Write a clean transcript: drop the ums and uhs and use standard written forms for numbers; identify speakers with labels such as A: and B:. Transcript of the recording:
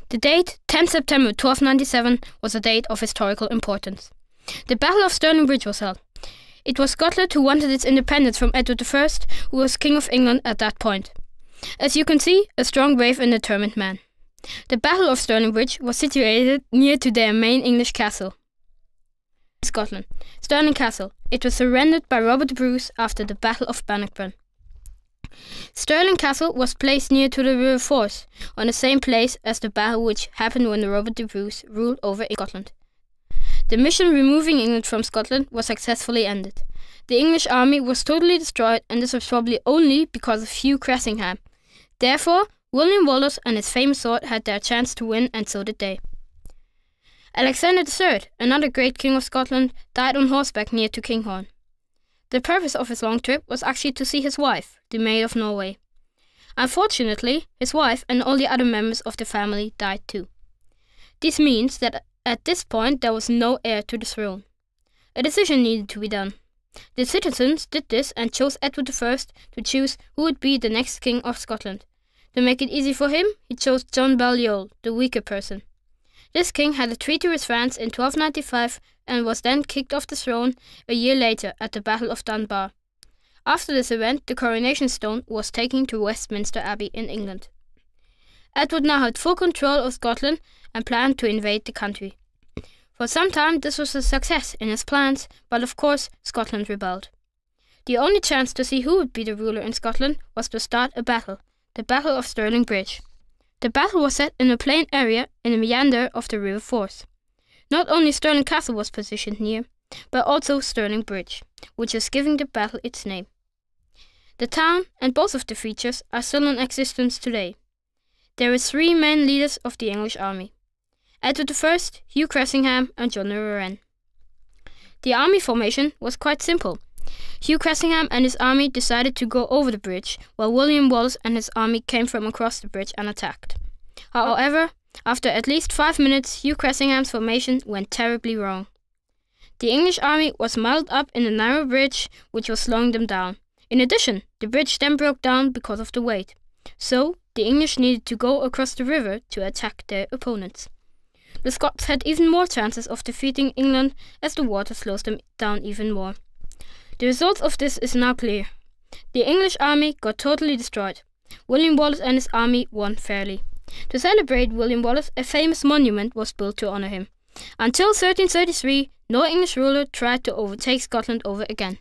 A: The date, 10 September 1297, was a date of historical importance. The Battle of Stirling Bridge was held. It was Scotland who wanted its independence from Edward I, who was King of England at that point. As you can see, a strong, brave and determined man. The Battle of Stirling Bridge was situated near to their main English castle. Scotland. Stirling Castle. It was surrendered by Robert the Bruce after the Battle of Bannockburn. Stirling Castle was placed near to the River Forth, on the same place as the battle which happened when Robert the Bruce ruled over Scotland. The mission removing England from Scotland was successfully ended. The English army was totally destroyed, and this was probably only because of Hugh Cressingham. Therefore, William Wallace and his famous sword had their chance to win, and so did they. Alexander III, another great king of Scotland, died on horseback near to Kinghorn. The purpose of his long trip was actually to see his wife, the Maid of Norway. Unfortunately, his wife and all the other members of the family died too. This means that at this point there was no heir to the throne. A decision needed to be done. The citizens did this and chose Edward I to choose who would be the next king of Scotland. To make it easy for him, he chose John Balliol, the weaker person. This king had a treaty with France in 1295 and was then kicked off the throne a year later at the Battle of Dunbar. After this event, the coronation stone was taken to Westminster Abbey in England. Edward now had full control of Scotland and planned to invade the country. For some time this was a success in his plans, but of course Scotland rebelled. The only chance to see who would be the ruler in Scotland was to start a battle, the Battle of Stirling Bridge. The battle was set in a plain area in the meander of the River Forth. Not only Stirling Castle was positioned near, but also Stirling Bridge, which is giving the battle its name. The town and both of the features are still in existence today. There are three main leaders of the English army: Edward I, Hugh Cressingham and John de Warenne. The army formation was quite simple. Hugh Cressingham and his army decided to go over the bridge, while William Wallace and his army came from across the bridge and attacked. However, after at least 5 minutes, Hugh Cressingham's formation went terribly wrong. The English army was muddled up in a narrow bridge, which was slowing them down. In addition, the bridge then broke down because of the weight. So, the English needed to go across the river to attack their opponents. The Scots had even more chances of defeating England, as the water slows them down even more. The result of this is now clear. The English army got totally destroyed. William Wallace and his army won fairly. To celebrate William Wallace, a famous monument was built to honour him. Until 1333, no English ruler tried to overtake Scotland over again.